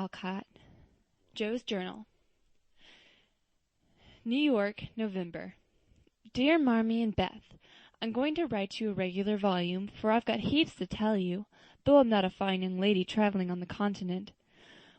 Alcott. Joe's Journal. New York, November. Dear Marmee and Beth, I'm going to write you a regular volume, for I've got heaps to tell you, though I'm not a fine young lady traveling on the continent.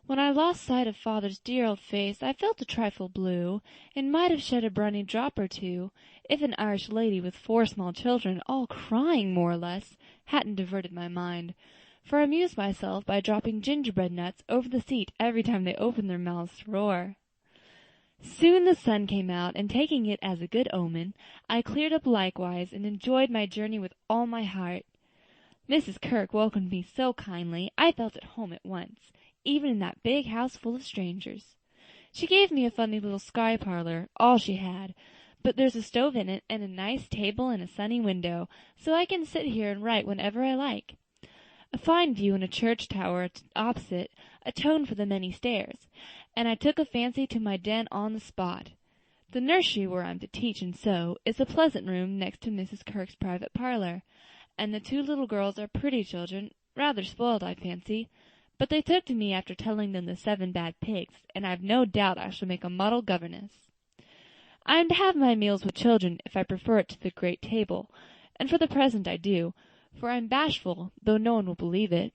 When I lost sight of father's dear old face, I felt a trifle blue, and might have shed a briny drop or two, if an Irish lady with 4 small children, all crying more or less, hadn't diverted my mind. For I amused myself by dropping gingerbread nuts over the seat every time they opened their mouths to roar. Soon the sun came out, and taking it as a good omen, I cleared up likewise, and enjoyed my journey with all my heart. Mrs. Kirke welcomed me so kindly, I felt at home at once, even in that big house full of strangers. She gave me a funny little sky parlor, all she had, but there's a stove in it, and a nice table and a sunny window, so I can sit here and write whenever I like. A fine view in a church tower opposite, atoned for the many stairs, and I took a fancy to my den on the spot. The nursery, where I'm to teach and sew, is a pleasant room next to Mrs. Kirke's private parlor, and the 2 little girls are pretty children, rather spoiled, I fancy, but they took to me after telling them the 7 bad pigs, and I've no doubt I shall make a model governess. I am to have my meals with children if I prefer it to the great table, and for the present I do, for I'm bashful, though no one will believe it.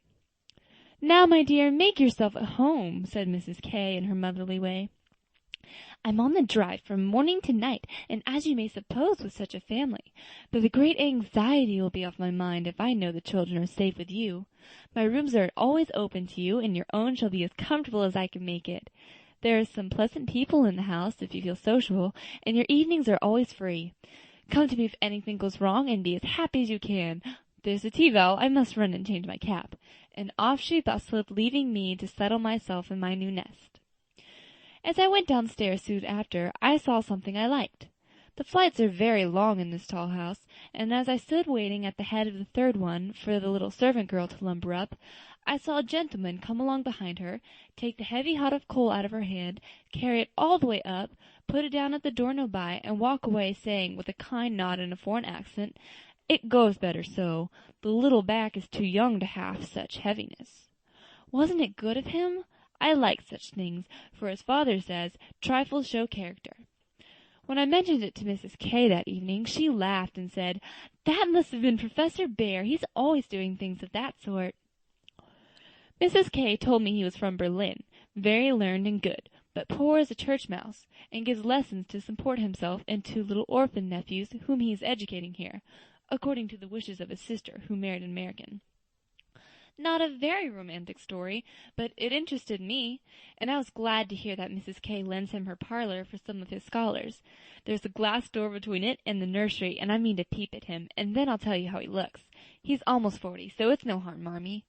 "Now, my dear, make yourself at home," said Mrs. K. in her motherly way. "I'm on the drive from morning to night, and as you may suppose with such a family, but the great anxiety will be off my mind if I know the children are safe with you. My rooms are always open to you, and your own shall be as comfortable as I can make it. There are some pleasant people in the house, if you feel sociable, and your evenings are always free. Come to me if anything goes wrong, and be as happy as you can. There's the tea bell. I must run and change my cap." And off she bustled, leaving me to settle myself in my new nest. As I went downstairs soon after, I saw something I liked. The flights are very long in this tall house, and as I stood waiting at the head of the 3rd one for the little servant girl to lumber up, I saw a gentleman come along behind her, take the heavy hod of coal out of her hand, carry it all the way up, put it down at the door no by, and walk away, saying, with a kind nod and a foreign accent, "It goes better so. The little back is too young to have such heaviness." Wasn't it good of him? I like such things, for as father says, trifles show character. When I mentioned it to Mrs. K. that evening, she laughed and said, "That must have been Professor Bear. He's always doing things of that sort." Mrs. K. told me he was from Berlin, very learned and good, but poor as a church mouse, and gives lessons to support himself and 2 little orphan nephews whom he is educating here, according to the wishes of his sister, who married an American. Not a very romantic story, but it interested me, and I was glad to hear that Mrs. K. lends him her parlor for some of his scholars. There's a glass door between it and the nursery, and I mean to peep at him, and then I'll tell you how he looks. He's almost 40, so it's no harm, Marmee.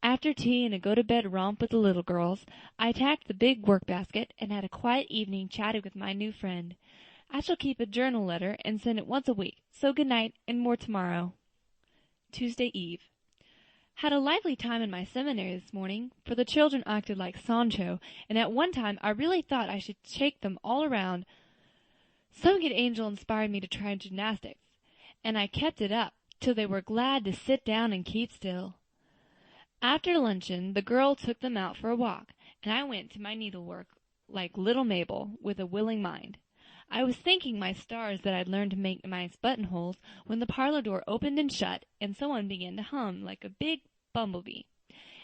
After tea and a go-to-bed romp with the little girls, I attacked the big work-basket, and had a quiet evening chatting with my new friend. I shall keep a journal letter and send it once a week, so good night, and more tomorrow. Tuesday Eve. Had a lively time in my seminary this morning, for the children acted like Sancho, and at one time I really thought I should shake them all around. Some good angel inspired me to try gymnastics, and I kept it up till they were glad to sit down and keep still. After luncheon, the girl took them out for a walk, and I went to my needlework like little Mabel, with a willing mind. I was thanking my stars that I'd learned to make nice buttonholes, when the parlor door opened and shut, and someone began to hum like a big bumblebee.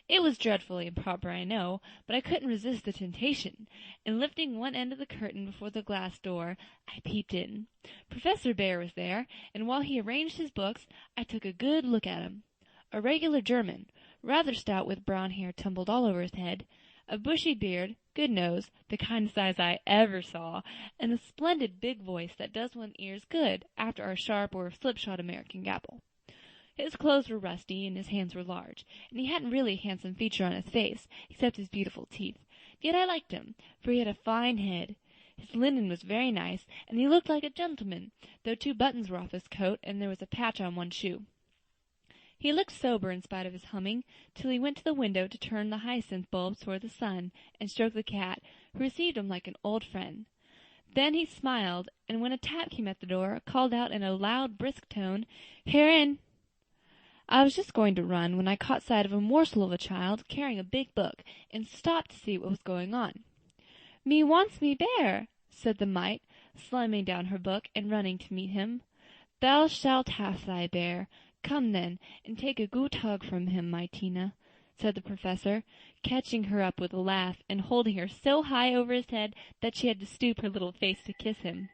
It was dreadfully improper, I know, but I couldn't resist the temptation, and lifting one end of the curtain before the glass door, I peeped in. Professor Bear was there, and while he arranged his books, I took a good look at him. A regular German, rather stout, with brown hair tumbled all over his head, a bushy beard, good nose, the kindest eyes I ever saw, and a splendid big voice that does one's ears good after our sharp or slipshod American gabble. His clothes were rusty, and his hands were large, and he hadn't really a handsome feature on his face, except his beautiful teeth. Yet I liked him, for he had a fine head. His linen was very nice, and he looked like a gentleman, though 2 buttons were off his coat, and there was a patch on one shoe. He looked sober in spite of his humming, till he went to the window to turn the hyacinth bulbs toward the sun, and stroke the cat, who received him like an old friend. Then he smiled, and when a tap came at the door, called out in a loud, brisk tone, "Herein!" I was just going to run when I caught sight of a morsel of a child carrying a big book, and stopped to see what was going on. "Me wants me bear," said the mite, slamming down her book and running to meet him. "Thou shalt have thy bear. Come then, and take a goot hug from him, my Tina," said the professor, catching her up with a laugh, and holding her so high over his head that she had to stoop her little face to kiss him.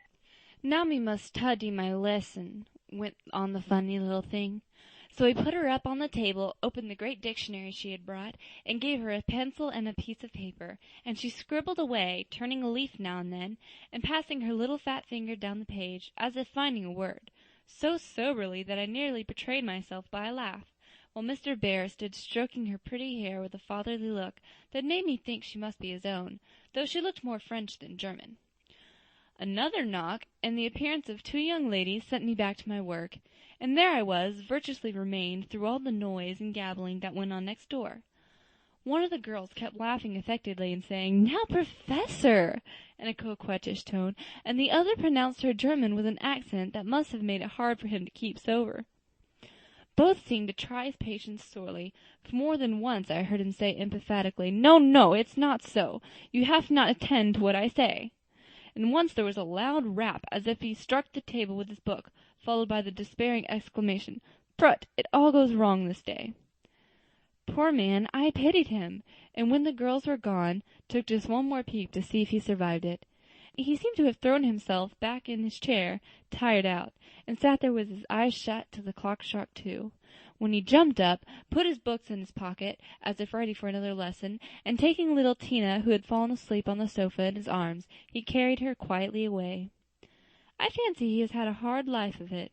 "Now me must study my lesson," went on the funny little thing. So he put her up on the table, opened the great dictionary she had brought, and gave her a pencil and a piece of paper, and she scribbled away, turning a leaf now and then, and passing her little fat finger down the page, as if finding a word, so soberly that I nearly betrayed myself by a laugh, while Mr. Bear stood stroking her pretty hair with a fatherly look that made me think she must be his own, though she looked more French than German. Another knock, and the appearance of 2 young ladies sent me back to my work, and there I was, virtuously remained through all the noise and gabbling that went on next door. One of the girls kept laughing affectedly and saying, "Now, Professor," in a coquettish tone, and the other pronounced her German with an accent that must have made it hard for him to keep sober. Both seemed to try his patience sorely, for more than once I heard him say emphatically, "No, no, it's not so. You have not attend to what I say." And once there was a loud rap, as if he struck the table with his book, followed by the despairing exclamation, "Prut, it all goes wrong this day." Poor man, I pitied him, and when the girls were gone, took just one more peep to see if he survived it. He seemed to have thrown himself back in his chair, tired out, and sat there with his eyes shut till the clock struck 2, when he jumped up, put his books in his pocket, as if ready for another lesson, and taking little Tina, who had fallen asleep on the sofa, in his arms, he carried her quietly away. I fancy he has had a hard life of it.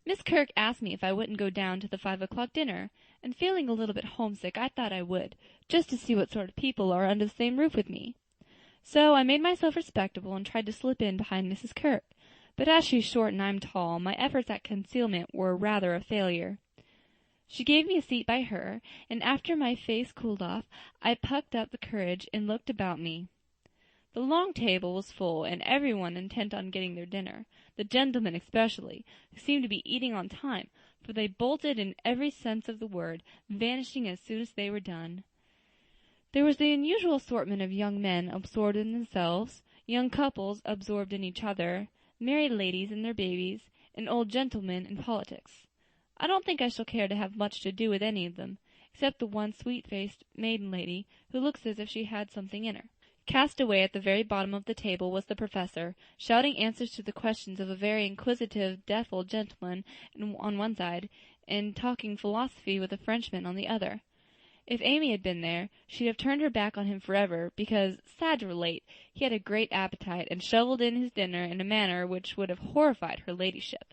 Miss Kirk asked me if I wouldn't go down to the 5 o'clock dinner, and feeling a little bit homesick, I thought I would, just to see what sort of people are under the same roof with me. So I made myself respectable and tried to slip in behind Mrs. Kirk, but as she's short and I'm tall, my efforts at concealment were rather a failure. She gave me a seat by her, and after my face cooled off, I plucked up the courage and looked about me. The long table was full, and everyone intent on getting their dinner, the gentlemen especially, who seemed to be eating on time, for they bolted in every sense of the word, vanishing as soon as they were done. There was the unusual assortment of young men absorbed in themselves, young couples absorbed in each other, married ladies and their babies, and old gentlemen in politics. I don't think I shall care to have much to do with any of them, except the one sweet-faced maiden lady who looks as if she had something in her. Cast away at the very bottom of the table was the professor, shouting answers to the questions of a very inquisitive, deaf old gentleman on one side, and talking philosophy with a Frenchman on the other. If Amy had been there, she'd have turned her back on him forever, because, sad to relate, he had a great appetite, and shovelled in his dinner in a manner which would have horrified her ladyship.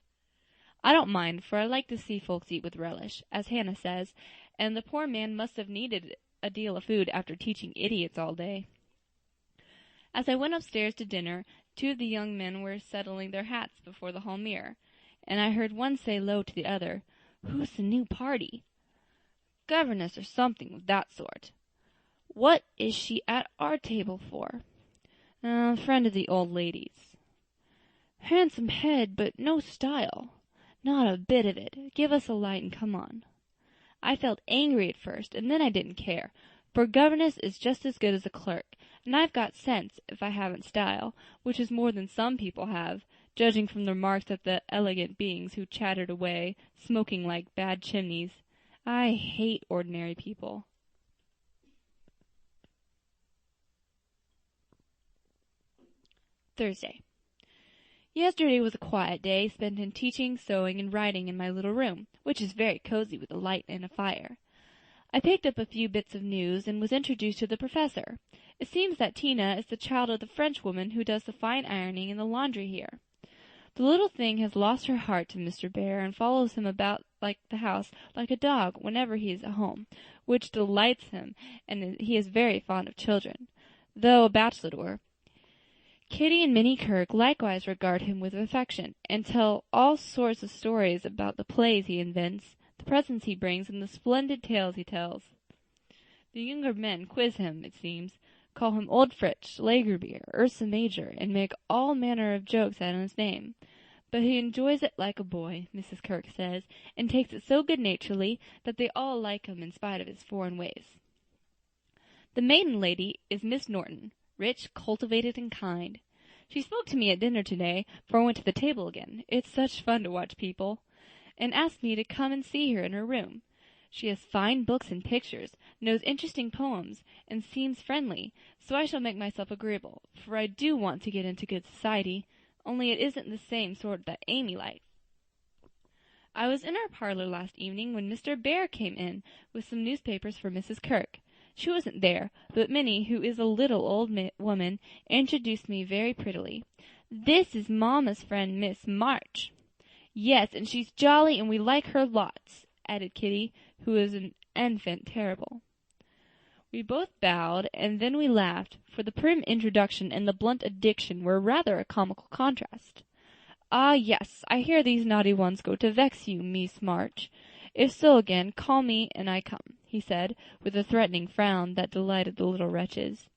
I don't mind, for I like to see folks eat with relish, as Hannah says, and the poor man must have needed a deal of food after teaching idiots all day. As I went upstairs to dinner, 2 of the young men were settling their hats before the hall mirror, and I heard one say low to the other, "Who's the new party?" "Governess or something of that sort." "What is she at our table for?" "Friend of the old lady's." "Handsome head, but no style." "Not a bit of it. Give us a light and come on." I felt angry at first, and then I didn't care, for a governess is just as good as a clerk, and I've got sense, if I haven't style, which is more than some people have, judging from the remarks of the elegant beings who chattered away, smoking like bad chimneys. I hate ordinary people. Thursday. Yesterday was a quiet day, spent in teaching, sewing, and writing in my little room, which is very cozy with a light and a fire. I picked up a few bits of news, and was introduced to the professor. It seems that Tina is the child of the Frenchwoman who does the fine ironing in the laundry here. The little thing has lost her heart to Mr. Bear, and follows him about the house like a dog whenever he is at home, which delights him, and he is very fond of children, though a bachelor. Kitty and Minnie Kirk likewise regard him with affection, and tell all sorts of stories about the plays he invents, the presents he brings, and the splendid tales he tells. The younger men quiz him, it seems, call him Old Fritz, Lagerbier, Ursa Major, and make all manner of jokes at his name. but he enjoys it like a boy, Mrs. Kirk says, and takes it so good-naturedly that they all like him in spite of his foreign ways. The maiden lady is Miss Norton, rich, cultivated, and kind. She spoke to me at dinner today, for I went to the table again. It's such fun to watch people, and asked me to come and see her in her room. She has fine books and pictures, knows interesting poems, and seems friendly, so I shall make myself agreeable, for I do want to get into good society, only it isn't the same sort that Amy likes. I was in our parlor last evening when Mr. Bear came in with some newspapers for Mrs. Kirk. She wasn't there, but Minnie, who is a little old woman, introduced me very prettily. "This is Mamma's friend, Miss March." "Yes, and she's jolly, and we like her lots," added Kitty, who is an infant terrible. We both bowed, and then we laughed, for the prim introduction and the blunt addiction were rather a comical contrast. "Ah, yes, I hear these naughty ones go to vex you, Miss March. If so again, call me, and I come," he said, with a threatening frown that delighted the little wretches.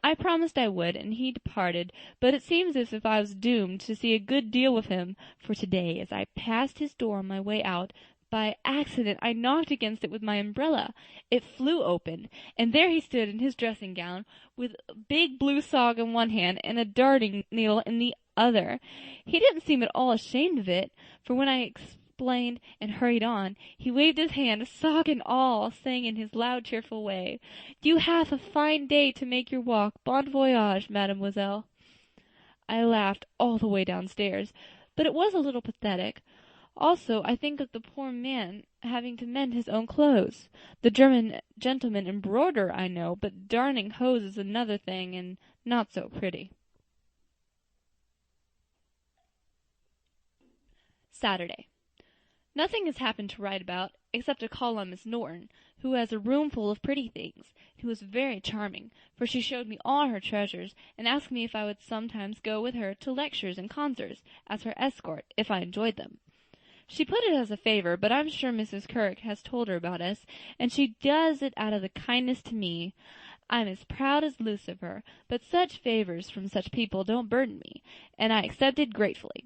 I promised I would, and he departed, but it seems as if I was doomed to see a good deal of him, for today, as I passed his door on my way out, by accident I knocked against it with my umbrella. It flew open, and there he stood in his dressing gown, with a big blue sock in one hand and a darning needle in the other. He didn't seem at all ashamed of it, for when I explained and hurried on, he waved his hand, sock and all, saying in his loud, cheerful way, "You have a fine day to make your walk. Bon voyage, mademoiselle." I laughed all the way downstairs, but it was a little pathetic. Also, I think of the poor man having to mend his own clothes. The German gentlemen embroider, I know, but darning hose is another thing, and not so pretty. Saturday. Nothing has happened to write about, except a call on Miss Norton, who has a room full of pretty things, who was very charming, for she showed me all her treasures, and asked me if I would sometimes go with her to lectures and concerts, as her escort, if I enjoyed them. She put it as a favor, but I'm sure Mrs. Kirk has told her about us, and she does it out of the kindness to me. I'm as proud as Lucifer, but such favors from such people don't burden me, and I accepted gratefully.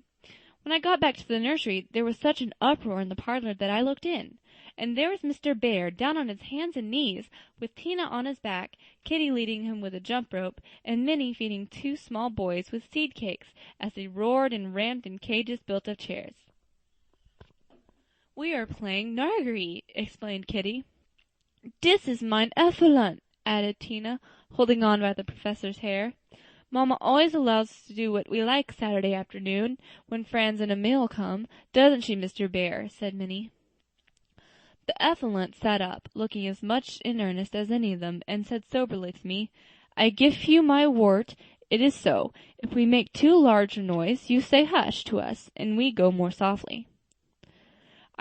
When I got back to the nursery, there was such an uproar in the parlor that I looked in, and there was Mr. Bear down on his hands and knees, with Tina on his back, Kitty leading him with a jump rope, and Minnie feeding two small boys with seed cakes, as they roared and ramped in cages built of chairs. "We are playing Nargri," explained Kitty. "Dis is mine Effluent," added Tina, holding on by the professor's hair. "Mamma always allows us to do what we like Saturday afternoon, when Franz and Emil come, doesn't she, Mr. Bear?" said Minnie. The Effluent sat up, looking as much in earnest as any of them, and said soberly to me, "I give you my wort, it is so. If we make too large a noise, you say hush to us, and we go more softly."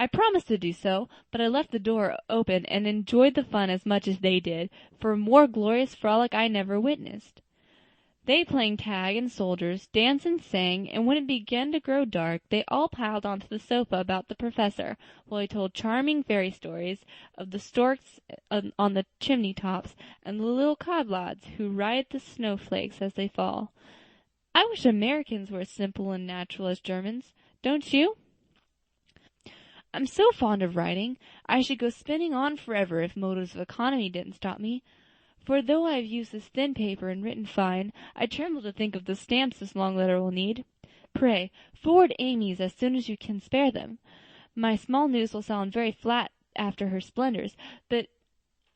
I promised to do so, but I left the door open and enjoyed the fun as much as they did, for a more glorious frolic I never witnessed. They playing tag and soldiers, danced and sang, and when it began to grow dark, they all piled onto the sofa about the professor, while he told charming fairy stories of the storks on the chimney tops, and the little codlods who ride the snowflakes as they fall. I wish Americans were as simple and natural as Germans, don't you? I'm so fond of writing, I should go spinning on forever if motives of economy didn't stop me. For though I have used this thin paper and written fine, I tremble to think of the stamps this long letter will need. Pray, forward Amy's as soon as you can spare them. My small news will sound very flat after her splendors, but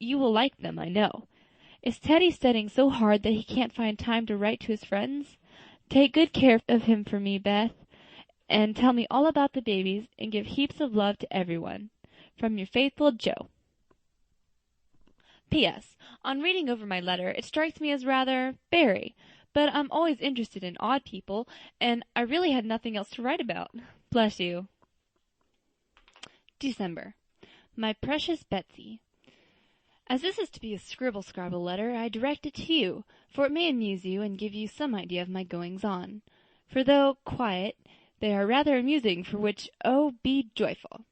you will like them, I know. Is Teddy studying so hard that he can't find time to write to his friends? Take good care of him for me, Beth, and tell me all about the babies, and give heaps of love to everyone. From your faithful Joe. P.S. On reading over my letter, it strikes me as rather buried, but I'm always interested in odd people, and I really had nothing else to write about. Bless you. December. My precious Betsy, as this is to be a scribble-scrabble letter, I direct it to you, for it may amuse you and give you some idea of my goings-on. For though quiet, they are rather amusing, for which, oh, be joyful.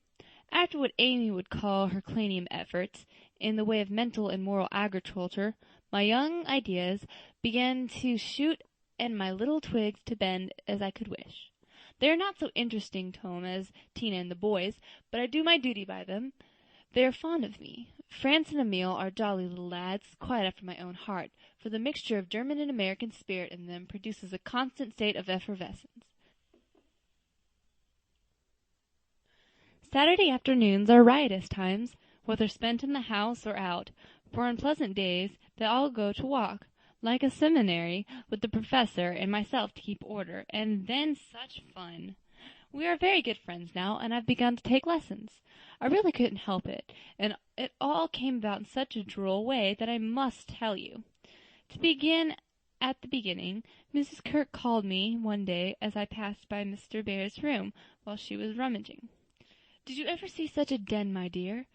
After what Amy would call Herculaneum efforts, in the way of mental and moral agriculture, my young ideas began to shoot and my little twigs to bend as I could wish. They are not so interesting to him as Tina and the boys, but I do my duty by them. They are fond of me. France and Emile are jolly little lads, quite after my own heart, for the mixture of German and American spirit in them produces a constant state of effervescence. Saturday afternoons are riotous times, whether spent in the house or out, for on pleasant days they all go to walk, like a seminary, with the professor and myself to keep order, and then such fun! We are very good friends now, and I've begun to take lessons. I really couldn't help it, and it all came about in such a droll way that I must tell you. To begin at the beginning, Mrs. Kirke called me one day as I passed by Mr. Bear's room while she was rummaging. "Did you ever see such a den, my dear?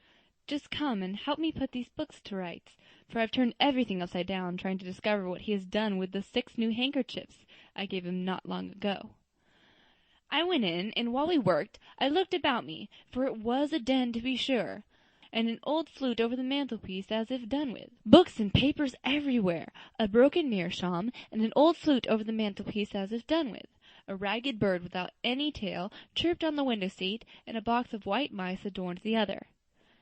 Just come and help me put these books to rights, for I've turned everything upside down trying to discover what he has done with the 6 new handkerchiefs I gave him not long ago." I went in, and while we worked, I looked about me, for it was a den to be sure, and an old flute over the mantelpiece as if done with. Books and papers everywhere, a broken meerschaum, and an old flute over the mantelpiece as if done with. A ragged bird without any tail chirped on the window-seat, and a box of white mice adorned the other.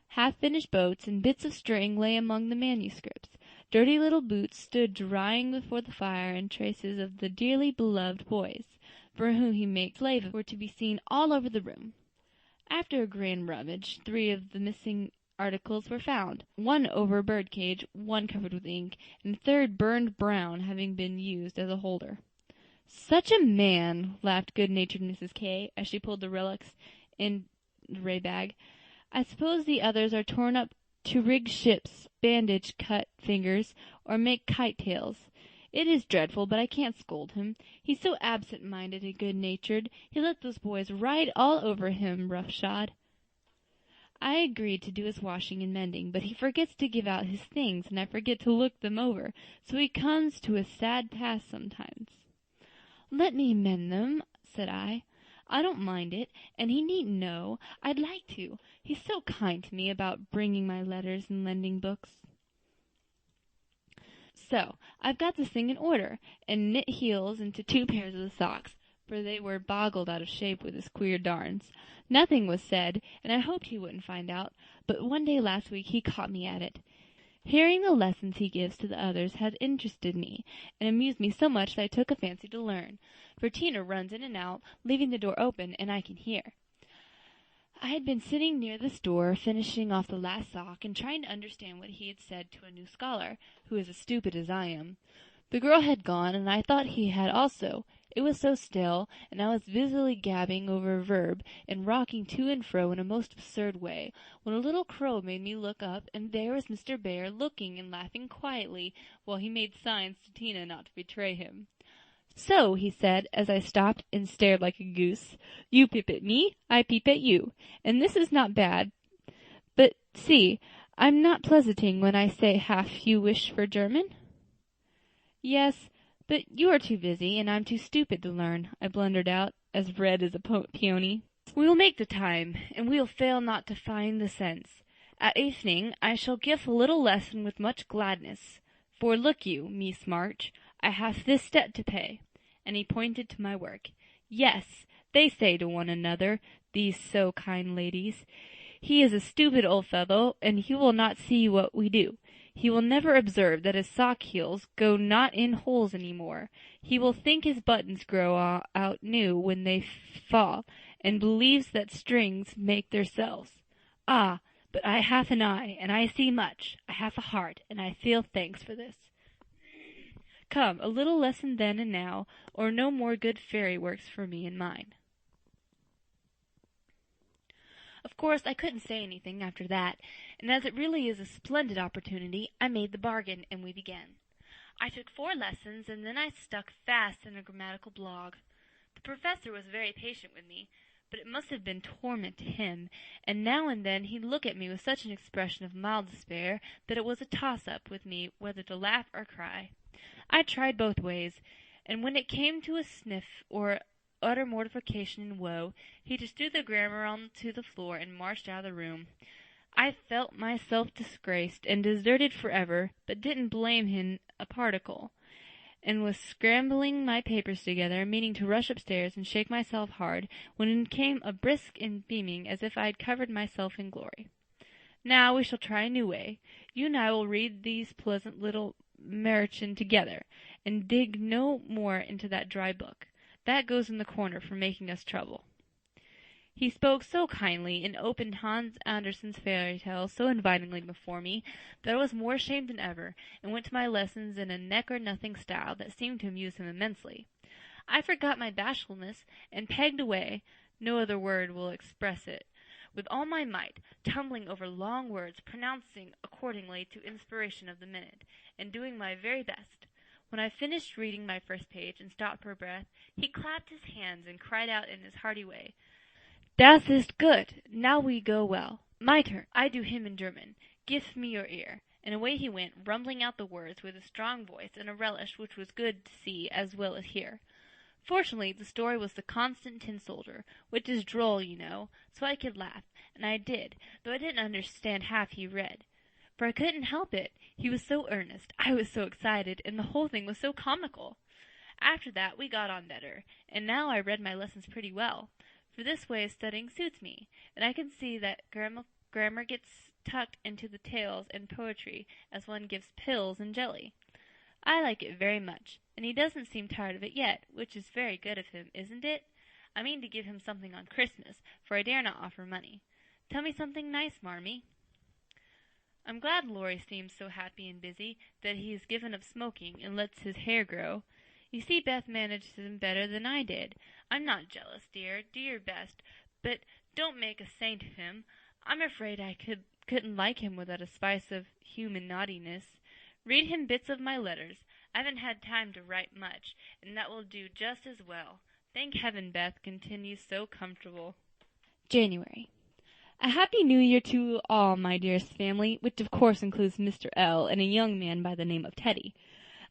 Half-finished boats and bits of string lay among the manuscripts. Dirty little boots stood drying before the fire, and traces of the dearly beloved boys, for whom he made slave, were to be seen all over the room. After a grand rummage, 3 of the missing articles were found, one over a bird-cage, one covered with ink, and the third burned brown, having been used as a holder. "Such a man!" laughed good-natured Mrs. K., as she pulled the relics in the ray-bag. "I suppose the others are torn up to rig ships, bandage cut fingers, or make kite-tails. It is dreadful, but I can't scold him. He's so absent-minded and good-natured. He let those boys ride all over him, roughshod." I agreed to do his washing and mending, but he forgets to give out his things, and I forget to look them over, so he comes to a sad pass sometimes. "Let me mend them," said I. "I don't mind it, and he needn't know. I'd like to. He's so kind to me about bringing my letters and lending books. So I've got this thing in order, and knit heels into 2 pairs of socks, for they were boggled out of shape with his queer darns. Nothing was said, and I hoped he wouldn't find out, but one day last week he caught me at it. Hearing the lessons he gives to the others had interested me, and amused me so much that I took a fancy to learn, for Tina runs in and out, leaving the door open, and I can hear. I had been sitting near this door, finishing off the last sock, and trying to understand what he had said to a new scholar, who is as stupid as I am. The girl had gone, and I thought he had also. It was so still, and I was busily gabbing over a verb, and rocking to and fro in a most absurd way, when a little crow made me look up, and there was Mr. Bear looking and laughing quietly, while he made signs to Tina not to betray him. "So," he said, as I stopped and stared like a goose, "you peep at me, I peep at you, and this is not bad. But see, I'm not pleasanting when I say half you wish for German." "Yes, but you are too busy, and I'm too stupid to learn," I blundered out, as red as a peony. "We will make the time, and we will fail not to find the sense. At evening I shall give a little lesson with much gladness. For look you, Miss March, I have this debt to pay," and he pointed to my work. "Yes, they say to one another, these so kind ladies, he is a stupid old fellow, and he will not see what we do. He will never observe that his sock heels go not in holes any more. He will think his buttons grow out new when they fall, and believes that strings make theirselves. Ah, but I have an eye, and I see much. I have a heart, and I feel thanks for this. Come, a little lesson then and now, or no more good fairy works for me and mine." Of course, I couldn't say anything after that, and as it really is a splendid opportunity, I made the bargain, and we began. I took 4 lessons, and then I stuck fast in a grammatical blog. The professor was very patient with me, but it must have been torment to him, and now and then he'd look at me with such an expression of mild despair that it was a toss-up with me whether to laugh or cry. I tried both ways, and when it came to a sniff or utter mortification and woe, he just threw the grammar on to the floor and marched out of the room. I felt myself disgraced and deserted forever, but didn't blame him a particle. and was scrambling my papers together, meaning to rush upstairs and shake myself hard, when in came a brisk and beaming as if I had covered myself in glory. "Now we shall try a new way. You and I will read these pleasant little Märchen together, and dig no more into that dry book. That goes in the corner for making us trouble." He spoke so kindly, and opened Hans Andersen's fairy tale so invitingly before me, that I was more ashamed than ever, and went to my lessons in a neck-or-nothing style that seemed to amuse him immensely. I forgot my bashfulness, and pegged away, no other word will express it, with all my might, tumbling over long words, pronouncing accordingly to inspiration of the minute, and doing my very best. When I finished reading my first page, and stopped for breath, he clapped his hands, and cried out in his hearty way, "Das ist gut! Now we go well. My turn. I do him in German. Give me your ear." And away he went, rumbling out the words with a strong voice and a relish which was good to see as well as hear. Fortunately, the story was The Constant Tin Soldier, which is droll, you know, so I could laugh, and I did, though I didn't understand half he read. For I couldn't help it. He was so earnest, I was so excited, and the whole thing was so comical. After that we got on better, and now I read my lessons pretty well. For this way of studying suits me, and I can see that grammar gets tucked into the tales and poetry as one gives pills and jelly. I like it very much, and he doesn't seem tired of it yet, which is very good of him, isn't it? I mean to give him something on Christmas, for I dare not offer money. Tell me something nice, Marmee. I'm glad Laurie seems so happy and busy that he has given up smoking and lets his hair grow. You see, Beth managed him better than I did. I'm not jealous, dear. Do your best, but don't make a saint of him. I'm afraid I couldn't like him without a spice of human naughtiness. Read him bits of my letters. I haven't had time to write much, and that will do just as well. Thank heaven Beth continues so comfortable. January. A happy New Year to all, my dearest family, which of course includes Mr. L. and a young man by the name of Teddy.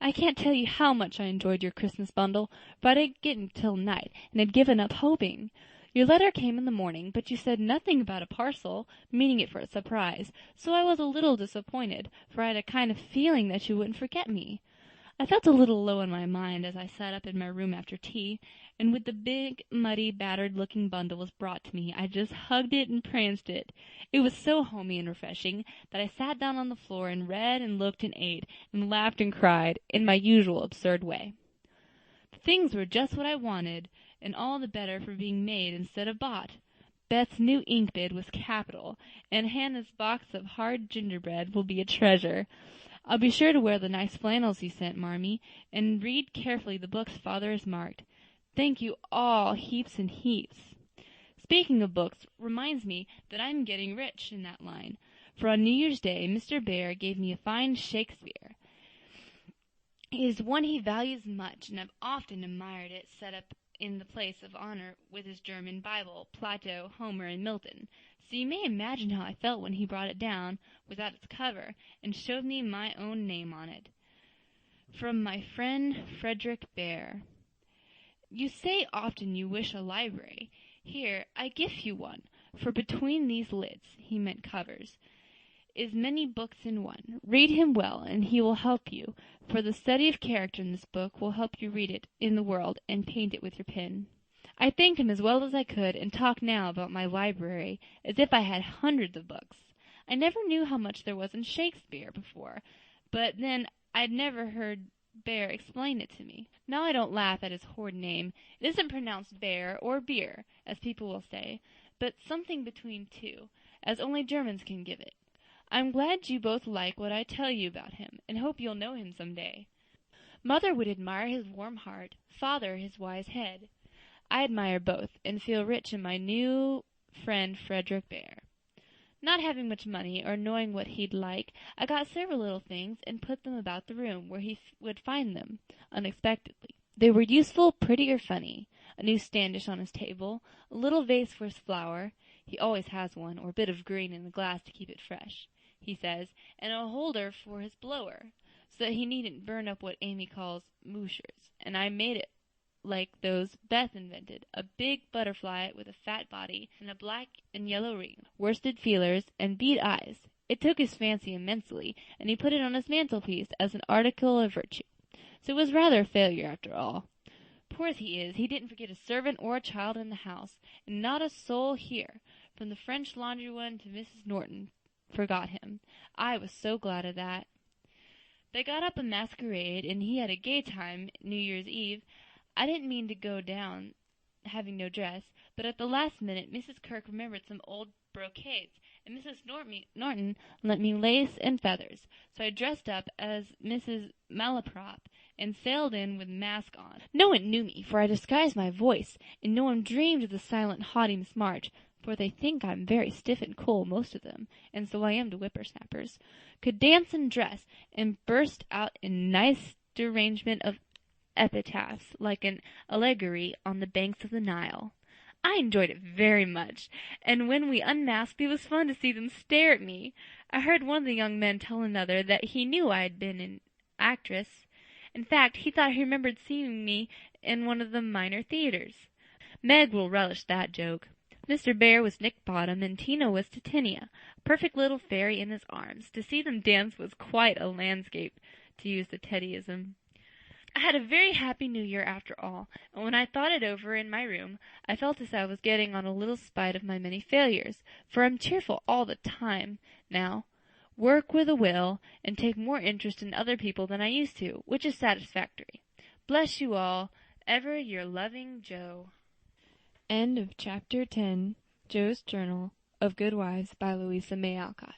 I can't tell you how much I enjoyed your Christmas bundle, but I didn't get it till night, and had given up hoping. Your letter came in the morning, but you said nothing about a parcel, meaning it for a surprise, so I was a little disappointed, for I had a kind of feeling that you wouldn't forget me. I felt a little low in my mind as I sat up in my room after tea, and when the big, muddy, battered-looking bundle was brought to me, I just hugged it and pranced it. It was so homey and refreshing that I sat down on the floor and read and looked and ate and laughed and cried in my usual absurd way. The things were just what I wanted, and all the better for being made instead of bought. Beth's new ink bid was capital, and Hannah's box of hard gingerbread will be a treasure. I'll be sure to wear the nice flannels you sent, Marmee, and read carefully the books Father has marked. Thank you all heaps and heaps. Speaking of books reminds me that I'm getting rich in that line, for on New Year's Day Mr. Bear gave me a fine Shakespeare. It is one he values much, and I've often admired it set up in the place of honor with his German Bible, Plato, Homer, and Milton. So you may imagine how I felt when he brought it down, without its cover, and showed me my own name on it. From my friend Frederick Bear. You say often you wish a library. Here, I give you one, for between these lids, he meant covers, is many books in one. Read him well, and he will help you, for the study of character in this book will help you read it in the world and paint it with your pen. I thanked him as well as I could, and talked now about my library, as if I had hundreds of books. I never knew how much there was in Shakespeare before, but then I'd never heard Bear explain it to me. Now I don't laugh at his horrid name. It isn't pronounced bear or beer, as people will say, but something between two, as only Germans can give it. I'm glad you both like what I tell you about him, and hope you'll know him some day. Mother would admire his warm heart, Father his wise head. I admire both, and feel rich in my new friend Frederick Bear. Not having much money, or knowing what he'd like, I got several little things, and put them about the room where he would find them, unexpectedly. They were useful, pretty, or funny. A new standish on his table, a little vase for his flower, he always has one, or a bit of green in the glass to keep it fresh, he says, and a holder for his blower, so that he needn't burn up what Amy calls mooshers, and I made it like those Beth invented, a big butterfly with a fat body and a black and yellow ring, worsted feelers, and bead eyes. It took his fancy immensely, and he put it on his mantelpiece as an article of virtue. so it was rather a failure after all. Poor as he is, he didn't forget a servant or a child in the house, and not a soul here, from the French laundry woman to Mrs. Norton, forgot him. I was so glad of that. They got up a masquerade, and he had a gay time New Year's Eve. I didn't mean to go down, having no dress, but at the last minute Mrs. Kirke remembered some old brocades, and Mrs. Norton lent me lace and feathers, so I dressed up as Mrs. Malaprop, and sailed in with mask on. No one knew me, for I disguised my voice, and no one dreamed of the silent, haughty Miss March, for they think I'm very stiff and cool, most of them, and so I am to whippersnappers, could dance and dress, and burst out in nice derangement of epitaphs, like an allegory on the banks of the Nile. I enjoyed it very much, and when we unmasked it was fun to see them stare at me. I heard one of the young men tell another that he knew I had been an actress. In fact, he thought he remembered seeing me in one of the minor theaters. Meg will relish that joke. Mr. Bear was Nick Bottom, and Tina was Titania, a perfect little fairy in his arms. To see them dance was quite a landscape, to use the Teddyism. I had a very happy New Year after all, and when I thought it over in my room, I felt as I was getting on a little spite of my many failures, for I'm cheerful all the time now, work with a will, and take more interest in other people than I used to, which is satisfactory. Bless you all. Ever your loving Jo. End of Chapter 10. Jo's Journal of Good Wives by Louisa May Alcott.